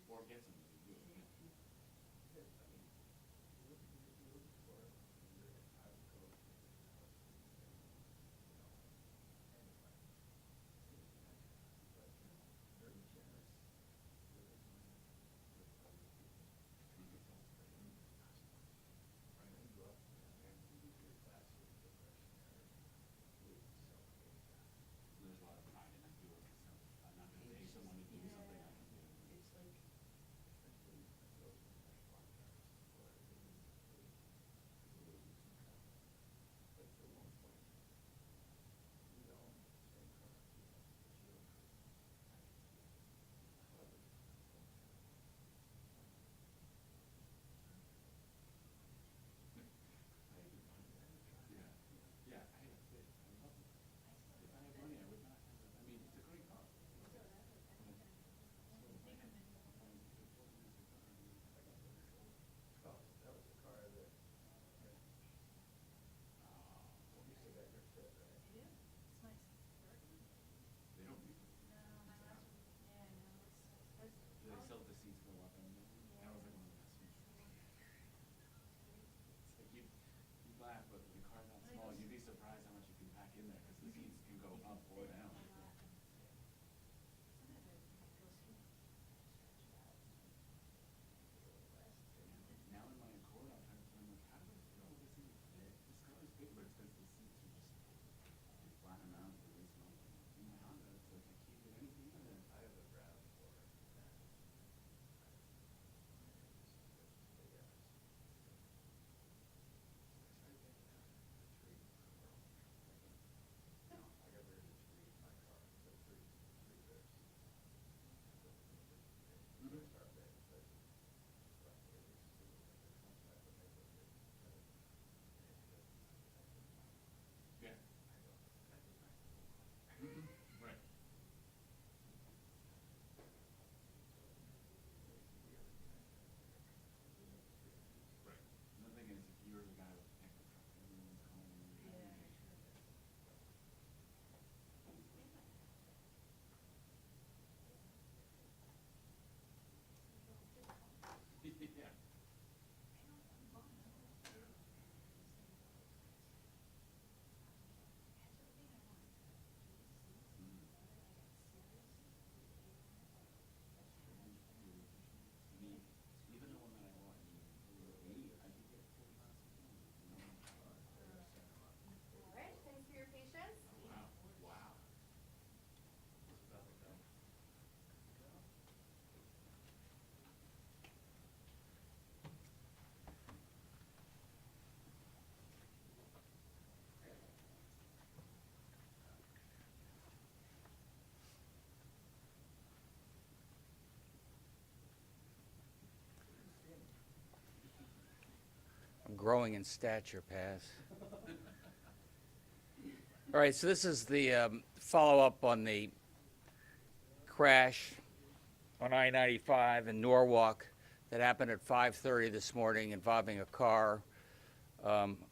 or get somebody to do it. Yeah. Yeah, I mean, you're looking for, I would go to the house and say, anyway, but, very generous with his money, with other people. Right, I grew up, and your classic depressionary, with self-made guy. There's a lot of pride in I do it myself. I'm not going to pay someone to do something I can do. It's like, especially those professional guys, where they lose some travel. But for one point, you own the same car, you know, it's your car. However, I even wanted that to try. Yeah. Yeah, I have it. I love it. If I had money, I would not have it. I mean, it's a great car. Oh, that was the car that, you still got your fit, right? They don't need it. Do they sell the seats go up and down? That was like one of the best features. It's like you laugh, but with a car that small, you'd be surprised how much you can pack in there because the seats can go up or down. Now in my Accord, I'm trying to find like, how do I figure out what this thing would fit? This car is big, but it's because the seats are just they flatten them out and really small. In my Honda, it's like I can't get anything in there. I have a RAV4, and I just big ass. I started thinking now, the tree for no, I got ready to tree my car, the three bears. Bears are big, but roughly at least two, and they're 25, but they look good. And it doesn't, I couldn't find one. Yeah. I go, that is my whole car. Right. Right. Another thing is, if you're the guy with the pickup truck, everyone's calling you. Yeah. I mean, even the one that I bought, I could get 4 miles an hour. All right, thanks for your patience. Wow. Wow. Just about to go. I'm growing in stature, Paz. All right, so this is the follow-up on the crash on I-95 in Norwalk that happened at 5:30 this morning involving a car,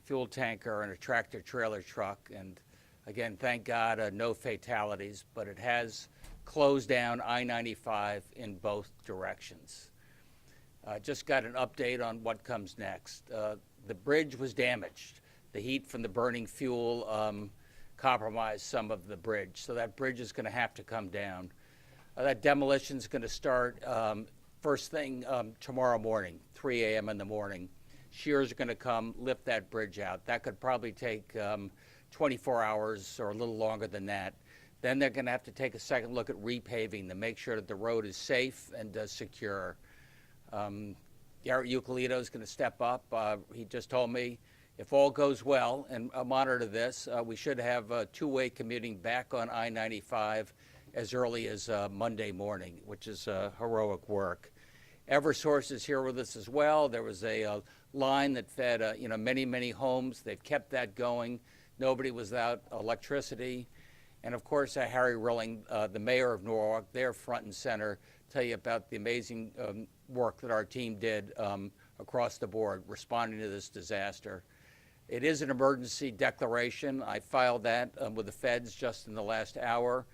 fuel tanker, and a tractor-trailer truck. And again, thank God, no fatalities, but it has closed down I-95 in both directions. Just got an update on what comes next. The bridge was damaged. The heat from the burning fuel compromised some of the bridge, so that bridge is going to have to come down. That demolition is going to start first thing tomorrow morning, 3 a.m. in the morning. Shearers are going to come lift that bridge out. That could probably take 24 hours or a little longer than that. Then they're going to have to take a second look at repaving to make sure that the road is safe and secure. Garrett Euclidito is going to step up. He just told me if all goes well, and I'll monitor this, we should have two-way commuting back on I-95 as early as Monday morning, which is heroic work. Eversource is here with us as well. There was a line that fed many, many homes. They've kept that going. Nobody was without electricity. And of course, Harry Rilling, the mayor of Norwalk, they're front and center, tell you about the amazing work that our team did across the board responding to this disaster. It is an emergency declaration. I filed that with the feds just in the last hour.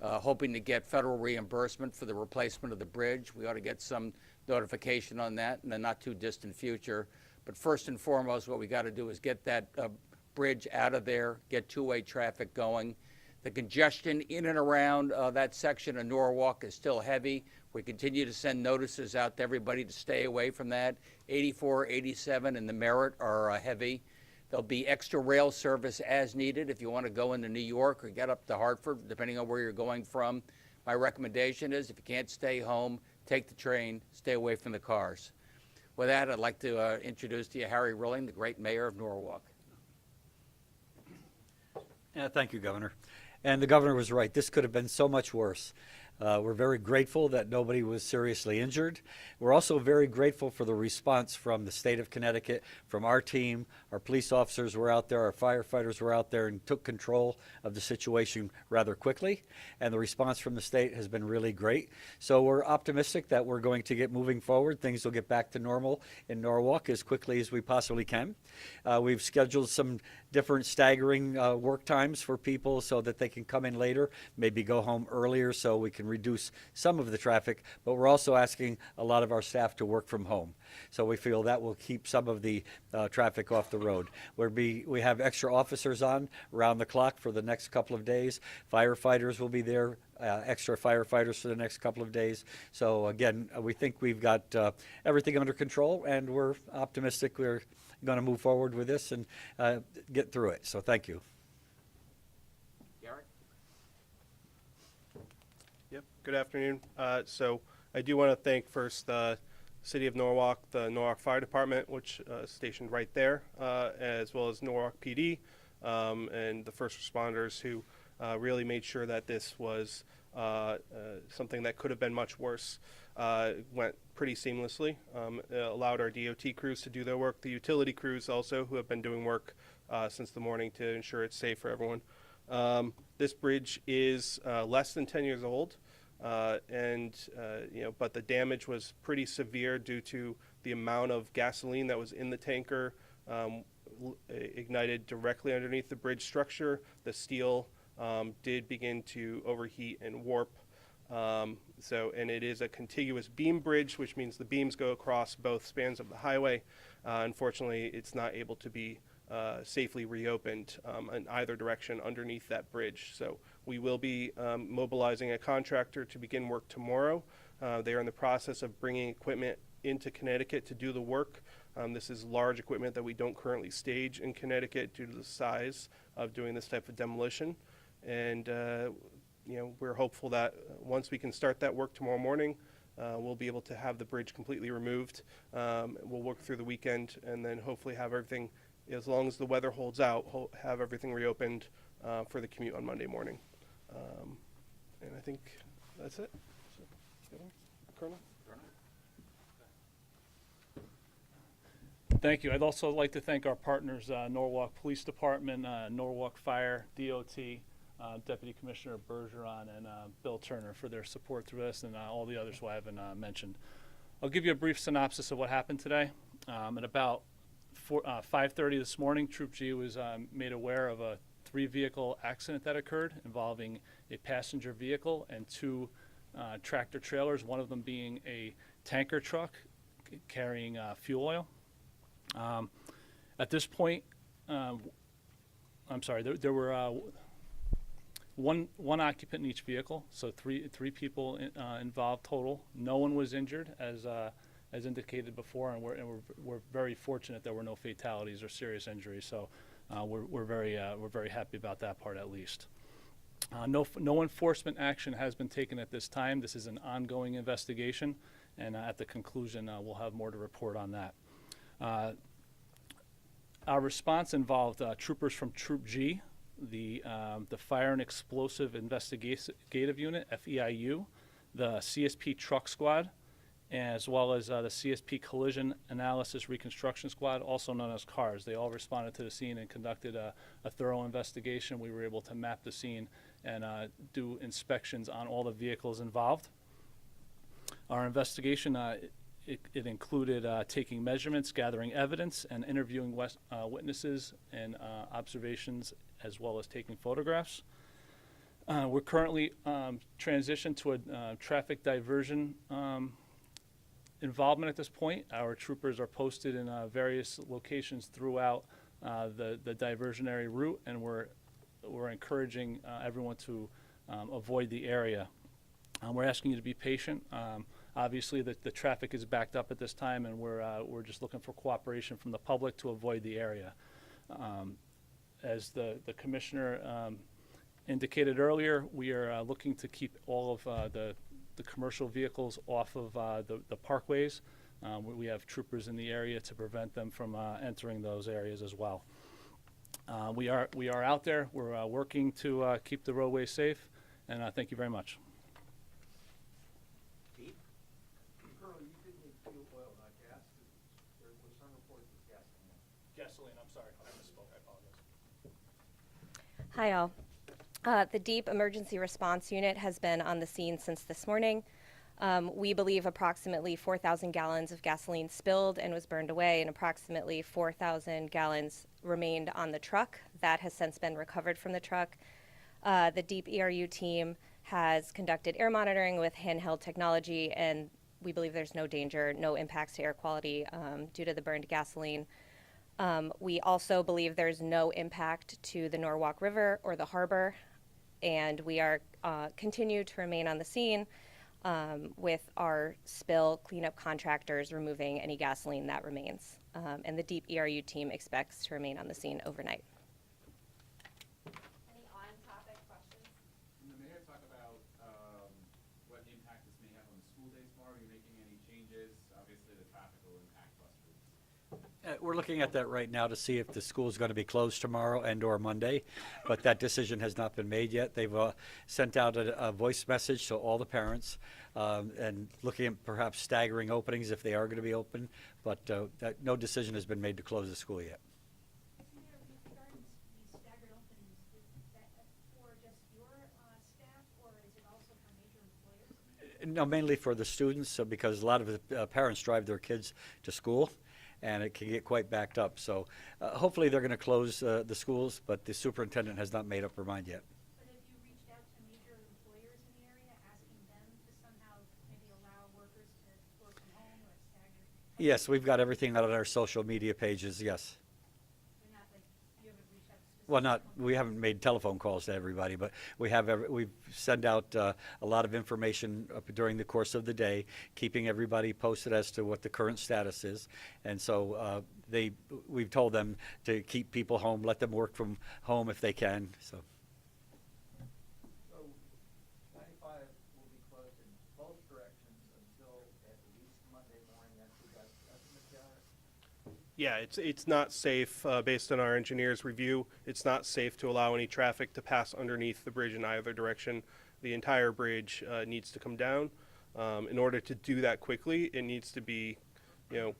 hoping to get federal reimbursement for the replacement of the bridge. We ought to get some notification on that in the not too distant future. But first and foremost, what we got to do is get that bridge out of there, get two-way traffic going. The congestion in and around that section of Norwalk is still heavy. We continue to send notices out to everybody to stay away from that. 84, 87, and the Merritt are heavy. There'll be extra rail service as needed if you want to go into New York or get up to Hartford, depending on where you're going from. My recommendation is if you can't stay home, take the train, stay away from the cars. With that, I'd like to introduce to you Harry Rilling, the great mayor of Norwalk. Yeah, thank you, Governor. And the governor was right. This could have been so much worse. We're very grateful that nobody was seriously injured. We're also very grateful for the response from the state of Connecticut, from our team. Our police officers were out there, our firefighters were out there and took control of the situation rather quickly. And the response from the state has been really great. So we're optimistic that we're going to get moving forward. Things will get back to normal in Norwalk as quickly as we possibly can. We've scheduled some different staggering work times for people so that they can come in later, maybe go home earlier so we can reduce some of the traffic, but we're also asking a lot of our staff to work from home. So we feel that will keep some of the traffic off the road. We have extra officers on around the clock for the next couple of days. Firefighters will be there, extra firefighters for the next couple of days. So again, we think we've got everything under control, and we're optimistic we're going to move forward with this and get through it. So thank you. Garrett? Yep, good afternoon. So I do want to thank first the City of Norwalk, the Norwalk Fire Department, which is stationed right there, as well as Norwalk PD, and the first responders who really made sure that this was something that could have been much worse. Went pretty seamlessly. It allowed our DOT crews to do their work, the utility crews also, who have been doing work since the morning to ensure it's safe for everyone. This bridge is less than 10 years old, but the damage was pretty severe due to the amount of gasoline that was in the tanker, ignited directly underneath the bridge structure. The steel did begin to overheat and warp. And it is a contiguous beam bridge, which means the beams go across both spans of the highway. Unfortunately, it's not able to be safely reopened in either direction underneath that bridge. So we will be mobilizing a contractor to begin work tomorrow. They are in the process of bringing equipment into Connecticut to do the work. This is large equipment that we don't currently stage in Connecticut due to the size of doing this type of demolition. And we're hopeful that once we can start that work tomorrow morning, we'll be able to have the bridge completely removed. We'll work through the weekend and then hopefully have everything, as long as the weather holds out, have everything reopened for the commute on Monday morning. And I think that's it. So, Colonel? Thank you. I'd also like to thank our partners, Norwalk Police Department, Norwalk Fire, DOT, Deputy Commissioner Bergeron, and Bill Turner for their support through this, and all the others who I haven't mentioned. I'll give you a brief synopsis of what happened today. At about 5:30 this morning, Troop G was made aware of a 3-vehicle accident that occurred involving a passenger vehicle and 2 tractor trailers, one of them being a tanker truck carrying fuel oil. At this point, there were one occupant in each vehicle, so three people involved total. No one was injured, as indicated before, and we're very fortunate there were no fatalities or serious injuries. So we're very happy about that part at least. No enforcement action has been taken at this time. This is an ongoing investigation, and at the conclusion, we'll have more to report on that. Our response involved troopers from Troop G, the Fire and Explosive Investigative Unit, FEIU, the CSP Truck Squad, as well as the CSP Collision Analysis Reconstruction Squad, also known as CARS. They all responded to the scene and conducted a thorough investigation. We were able to map the scene and do inspections on all the vehicles involved. Our investigation it included taking measurements, gathering evidence, and interviewing witnesses and observations, as well as taking photographs. We're currently transitioned to a traffic diversion involvement at this point. Our troopers are posted in various locations throughout the diversionary route, and we're encouraging everyone to avoid the area. We're asking you to be patient. Obviously, the traffic is backed up at this time, and we're just looking for cooperation from the public to avoid the area. As the commissioner indicated earlier, we are looking to keep all of the commercial vehicles off of the parkways. We have troopers in the area to prevent them from entering those areas as well. We are out there. We're working to keep the roadway safe, and thank you very much. Colonel, you did need fuel oil, not gas. There was some reports of gasoline. Gasoline, I'm sorry, I misspoke, I apologize. Hi all. The Deep Emergency Response Unit has been on the scene since this morning. We believe approximately 4,000 gallons of gasoline spilled and was burned away, and approximately 4,000 gallons remained on the truck. That has since been recovered from the truck. The Deep ERU team has conducted air monitoring with handheld technology, and we believe there's no danger, no impacts to air quality due to the burned gasoline. We also believe there's no impact to the Norwalk River or the harbor, and we are continue to remain on the scene with our spill cleanup contractors removing any gasoline that remains. And the Deep ERU team expects to remain on the scene overnight. Any on-topic questions? Can the mayor talk about what impact this may have on the school day tomorrow? Are you making any changes? Obviously, the traffic will impact bus routes. We're looking at that right now to see if the school is going to be closed tomorrow and/or Monday, but that decision has not been made yet. They've sent out a voice message to all the parents and looking at perhaps staggering openings if they are going to be open, but no decision has been made to close the school yet. Regarding these staggered openings, is that for just your staff, or is it also for major employers? No, mainly for the students, because a lot of the parents drive their kids to school, and it can get quite backed up. So hopefully they're going to close the schools, but the superintendent has not made up her mind yet. But have you reached out to major employers in the area, asking them to somehow maybe allow workers to work from home or stagger? Yes, we've got everything out on our social media pages, yes. You're not like, you haven't reached out to Well, specific we haven't made telephone calls to everybody, but we've sent out a lot of information during the course of the day, keeping everybody posted as to what the current status is. And so we've told them to keep people home, let them work from home if they can. So So 95 will be closed in both directions until at least Monday morning. That's the best estimate, Garrett? Yeah, it's not safe, based on our engineer's review, it's not safe to allow any traffic to pass underneath the bridge in either direction. The entire bridge needs to come down. In order to do that quickly, it needs to be,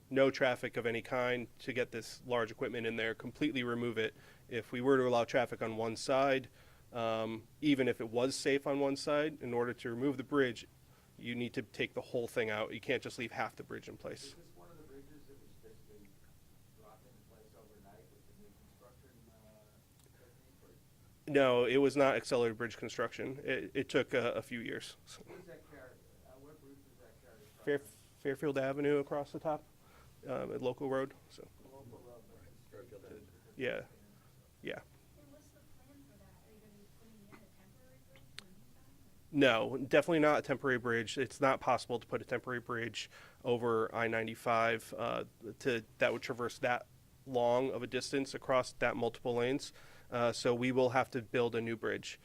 no traffic of any kind to get this large equipment in there, completely remove it. If we were to allow traffic on one side, even if it was safe on one side, in order to remove the bridge, you need to take the whole thing out. You can't just leave half the bridge in place. Is this one of the bridges that was basically dropped into place overnight with the new construction technique? Or No, it was not accelerated bridge construction. It took a few years. who does that carry? What route does that carry across? Fairfield Avenue across the top, a local road. So Local road, but it's yeah, yeah. And what's the plan for that? Are you going to be putting in a temporary bridge in the meantime? No, definitely not a temporary bridge. It's not possible to put a temporary bridge over I-95 that would traverse that long of a distance across that multiple lanes. So we will have to build a new bridge.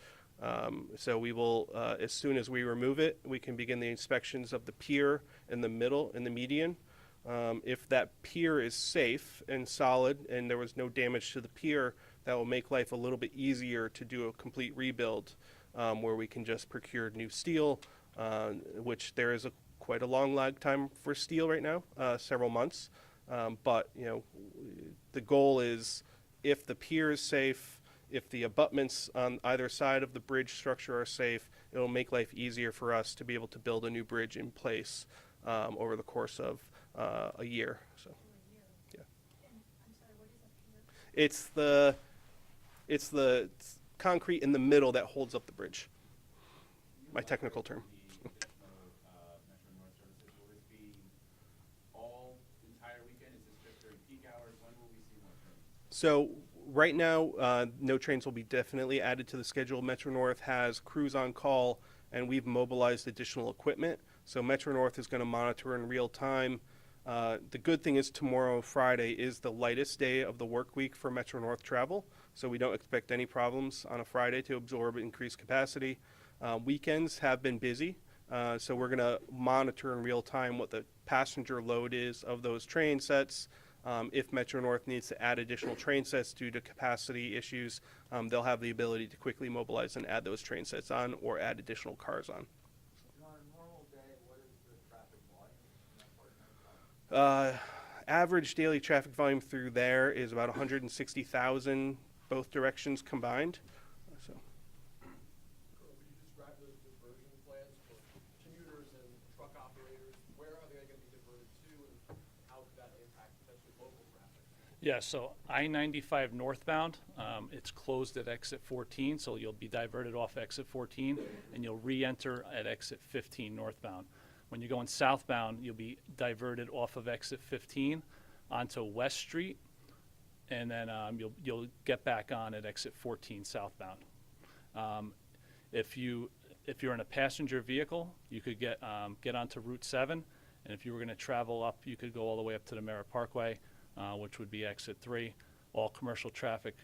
So we will, as soon as we remove it, we can begin the inspections of the pier in the middle and the median. If that pier is safe and solid and there was no damage to the pier, that will make life a little bit easier to do a complete rebuild, where we can just procure new steel, which there is quite a long lag time for steel right now, several months. But the goal is, if the pier is safe, if the abutments on either side of the bridge structure are safe, it'll make life easier for us to be able to build a new bridge in place over the course of a year. So, yeah. And I'm sorry, what is a pier? It's the concrete in the middle that holds up the bridge. my technical term. The additional Metro North services, will this be all entire weekend? Is this just during peak hours? When will we see more trains? So right now, no trains will be definitely added to the schedule. Metro North has crews on call, and we've mobilized additional equipment. So Metro North is going to monitor in real time. The good thing is tomorrow, Friday, is the lightest day of the work week for Metro North travel. So we don't expect any problems on a Friday to absorb increased capacity. Weekends have been busy. So we're going to monitor in real time what the passenger load is of those train sets. If Metro North needs to add additional train sets due to capacity issues, they'll have the ability to quickly mobilize and add those train sets on or add additional cars on. On a normal day, what is the traffic volume in that part of town? Average daily traffic volume through there is about 160,000, both directions combined. So. Would you describe those diversion plans for commuters and truck operators? Where are they going to be diverted to, and how could that impact potentially local traffic? Yeah, so I-95 northbound, it's closed at exit 14, so you'll be diverted off exit 14, and you'll re-enter at exit 15 northbound. When you're going southbound, you'll be diverted off of exit 15 onto West Street, and then you'll get back on at exit 14 southbound. If you're in a passenger vehicle, you could get onto Route 7, and if you were going to travel up, you could go all the way up to the Merritt Parkway, which would be exit 3. All commercial traffic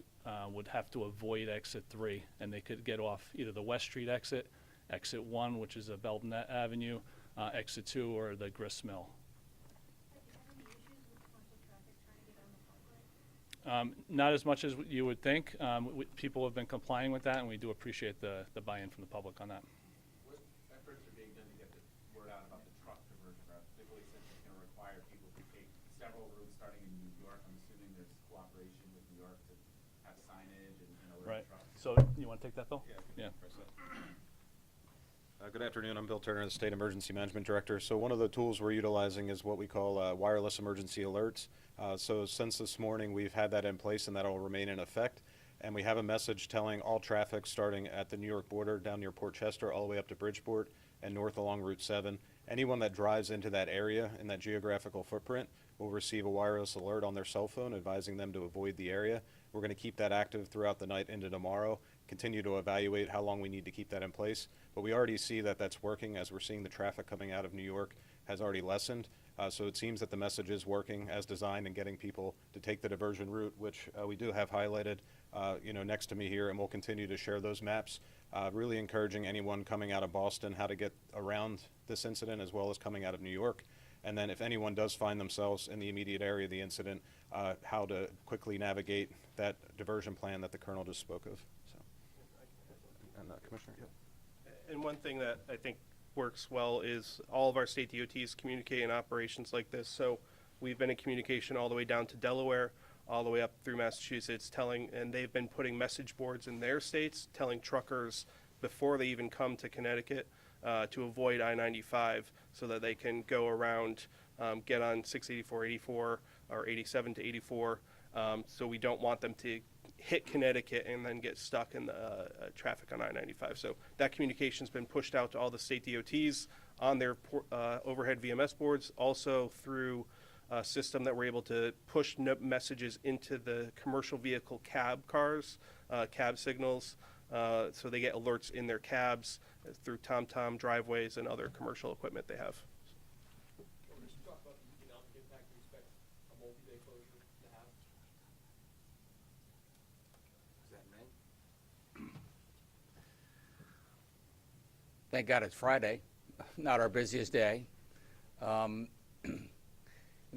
would have to avoid exit 3, and they could get off either the West Street exit, exit 1, which is a Belton Avenue, exit 2, or the Grist Mill. Have you had any issues with commercial traffic trying to get on the Parkway? Not as much as you would think. People have been complying with that, and we do appreciate the buy-in from the public on that. What efforts are being done to get the word out about the truck diversion route, particularly since it's going to require people to take several routes starting in New York? I'm assuming there's cooperation with New York to have signage and alert Right. trucks. So you want to take that, Bill? Yeah. Good afternoon. I'm Bill Turner, the State Emergency Management Director. So one of the tools we're utilizing is what we call wireless emergency alerts. So since this morning, we've had that in place, and that will remain in effect. And we have a message telling all traffic starting at the New York border down near Port Chester all the way up to Bridgeport and north along Route 7. Anyone that drives into that area in that geographical footprint will receive a wireless alert on their cell phone advising them to avoid the area. We're going to keep that active throughout the night into tomorrow, continue to evaluate how long we need to keep that in place. But we already see that that's working, as we're seeing the traffic coming out of New York has already lessened. So it seems that the message is working as designed and getting people to take the diversion route, which we do have highlighted next to me here, and we'll continue to share those maps. Really encouraging anyone coming out of Boston how to get around this incident, as well as coming out of New York. And then if anyone does find themselves in the immediate area of the incident, how to quickly navigate that diversion plan that the Colonel just spoke of. So, and Commissioner. And one thing that I think works well is all of our state DOTs communicate in operations like this. So we've been in communication all the way down to Delaware, all the way up through Massachusetts, and they've been putting message boards in their states telling truckers before they even come to Connecticut to avoid I-95 so that they can go around, get on 684, 84, or 87 to 84. So we don't want them to hit Connecticut and then get stuck in the traffic on I-95. So that communication's been pushed out to all the state DOTs on their overhead VMS boards, also through a system that we're able to push messages into the commercial vehicle cab cars, cab signals, so they get alerts in their cabs through TomTom driveways and other commercial equipment they have. Can we just talk about the economic impact we expect a multi-day closure to have? Is that me? Thank God it's Friday, not our busiest day. And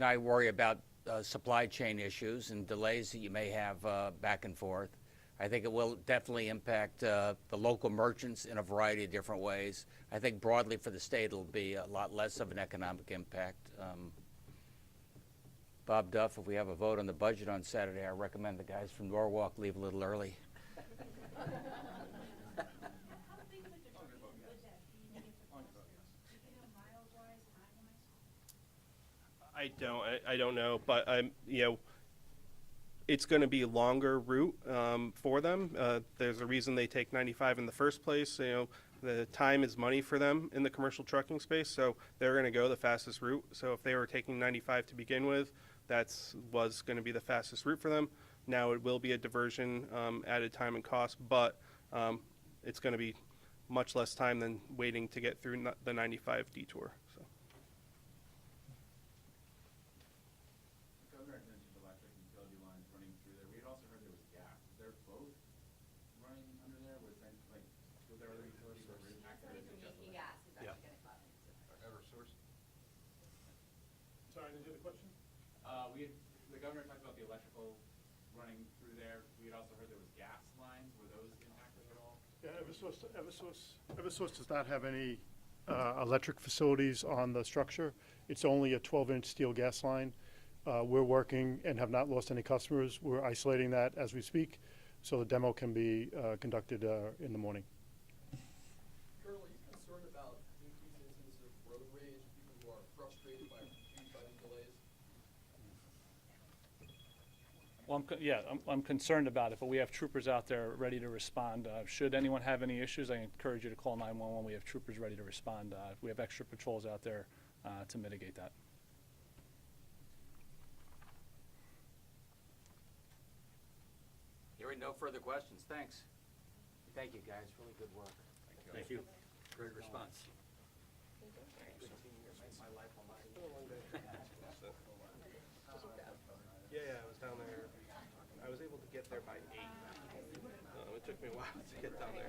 I worry about supply chain issues and delays that you may have back and forth. I think it will definitely impact the local merchants in a variety of different ways. I think broadly for the state it'll be a lot less of an economic impact. Bob Duff, if we have a vote on the budget on Saturday, I recommend the guys from Norwalk leave a little early. How big of a diversion would that be if it was? Do you know miles-wise, time-wise? I don't know, but it's going to be a longer route for them. There's a reason they take 95 in the first place. You know, the time is money for them in the commercial trucking space, so they're going to go the fastest route. So if they were taking 95 to begin with, was going to be the fastest route for them. Now it will be a diversion, added time and cost, but it's going to be much less time than waiting to get through the 95 detour. So. The governor had mentioned electric utility lines running through there. We had also heard there was gas. Is there both running under there? Was there other utilities or is it just Making gas is Yeah. actually gonna cut into it. Eversource? Sorry, did you have a question? The governor talked about the electrical running through there. We had also heard there was gas lines. Were those impacted at all? Yeah, Eversource does not have any electric facilities on the structure. It's only a 12-inch steel gas line. We're working and have not lost any customers. We're isolating that as we speak, so the demo can be conducted in the morning. Colonel, are you concerned about increased incidents of road rage, people who are frustrated by these delays? Well, I'm concerned about it, but we have troopers out there ready to respond. Should anyone have any issues, I encourage you to call 911. We have troopers ready to respond. We have extra patrols out there to mitigate that. Hearing no further questions, thanks. Thank you, guys, really good work. Thank you. Great response. Yeah, I was down there. I was able to get there by 8. It took me a while to get down there.